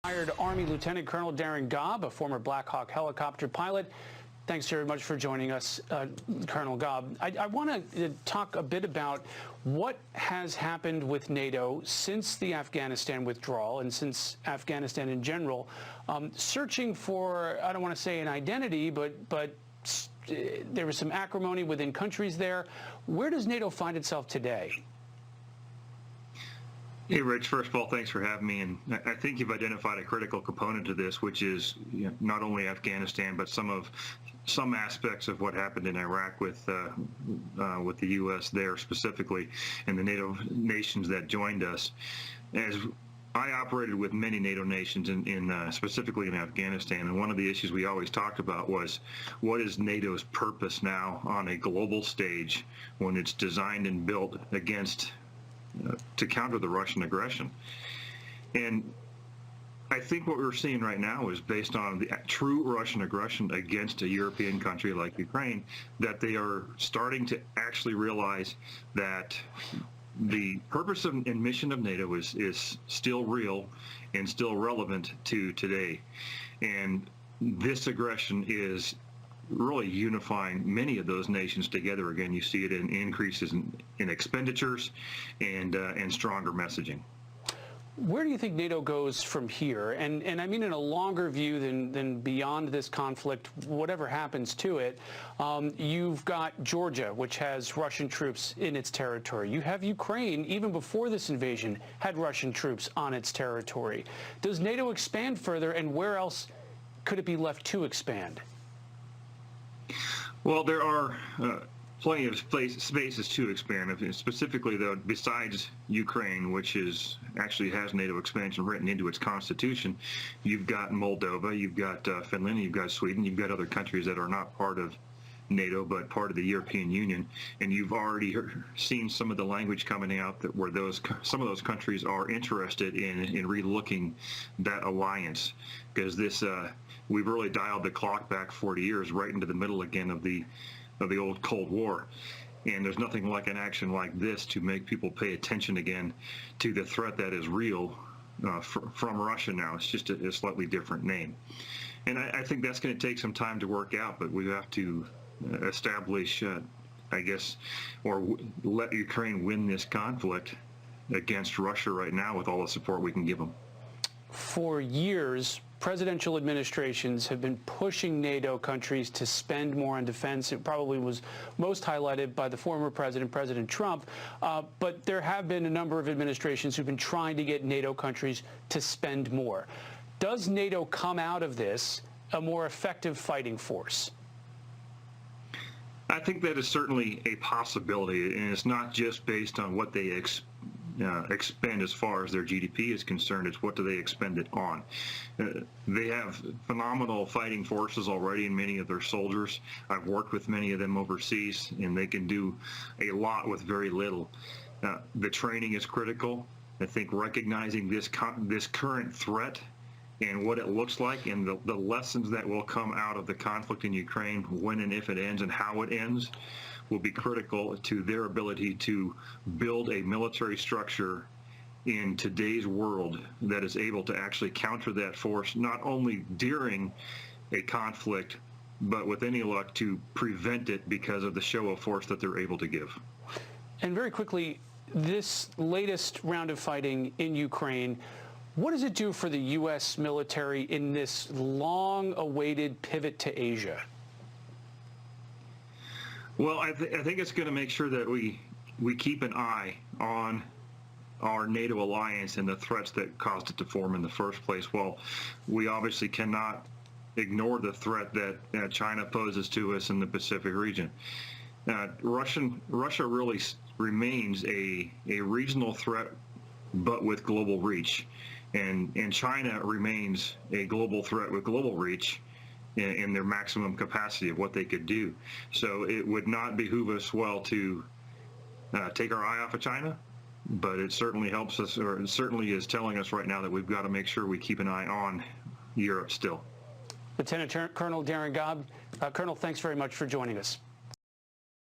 Retired Army Lieutenant Colonel Darin Gaub, a former Black Hawk helicopter pilot. Thanks very much for joining us, Colonel Gaub. I want to talk a bit about what has happened with NATO since the Afghanistan withdrawal and since Afghanistan in general, searching for, I don't want to say an identity, but there was some acrimony within countries there. Where does NATO find itself today? Hey, Rich, first of all, thanks for having me. And I think you've identified a critical component to this, which is not only Afghanistan, but some aspects of what happened in Iraq with the U.S. there specifically, and the NATO nations that joined us. As I operated with many NATO nations, specifically in Afghanistan, and one of the issues we always talked about was what is NATO's purpose now on a global stage when it's designed and built to counter the Russian aggression. And I think what we're seeing right now is based on the true Russian aggression against a European country like Ukraine, that they are starting to actually realize that the purpose and mission of NATO is still real and still relevant to today. And this aggression is really unifying many of those nations together. Again, you see it in increases in expenditures and stronger messaging. Where do you think NATO goes from here? And I mean in a longer view than beyond this conflict, whatever happens to it. You've got Georgia, which has Russian troops in its territory. You have Ukraine, even before this invasion, had Russian troops on its territory. Does NATO expand further, and where else could it be left to expand? Well, there are plenty of spaces to expand. Specifically, though, besides Ukraine, which actually has NATO expansion written into its constitution, you've got Moldova, you've got Finland, you've got Sweden, you've got other countries that are not part of NATO but part of the European Union, and you've already seen some of the language coming out that where some of those countries are interested in relooking that alliance, because we've really dialed the clock back 40 years right into the middle again of the old Cold War. And there's nothing like an action like this to make people pay attention again to the threat that is real from Russia now. It's just a slightly different name. And I think that's going to take some time to work out, but we have to establish, I guess, or let Ukraine win this conflict against Russia right now with all the support we can give them. For years, presidential administrations have been pushing NATO countries to spend more on defense. It probably was most highlighted by the former president, President Trump. But there have been a number of administrations who've been trying to get NATO countries to spend more. Does NATO come out of this a more effective fighting force? I think that is certainly a possibility, and it's not just based on what they expend as far as their GDP is concerned. It's what do they expend it on. They have phenomenal fighting forces already in many of their soldiers. I've worked with many of them overseas, and they can do a lot with very little. The training is critical. I think recognizing this current threat and what it looks like, and the lessons that will come out of the conflict in Ukraine, when and if it ends and how it ends, will be critical to their ability to build a military structure in today's world that is able to actually counter that force, not only during a conflict, but with any luck to prevent it because of the show of force that they're able to give. And very quickly, this latest round of fighting in Ukraine, what does it do for the U.S. military in this long-awaited pivot to Asia? Well, I think it's going to make sure that we keep an eye on our NATO alliance and the threats that caused it to form in the first place. Well, we obviously cannot ignore the threat that China poses to us in the Pacific region. Russia really remains a regional threat, but with global reach. And China remains a global threat with global reach in their maximum capacity of what they could do. So it would not behoove us well to take our eye off of China, but it certainly helps us, or it certainly is telling us right now that we've got to make sure we keep an eye on Europe still. Lieutenant Colonel Darin Gaub. Colonel, thanks very much for joining us.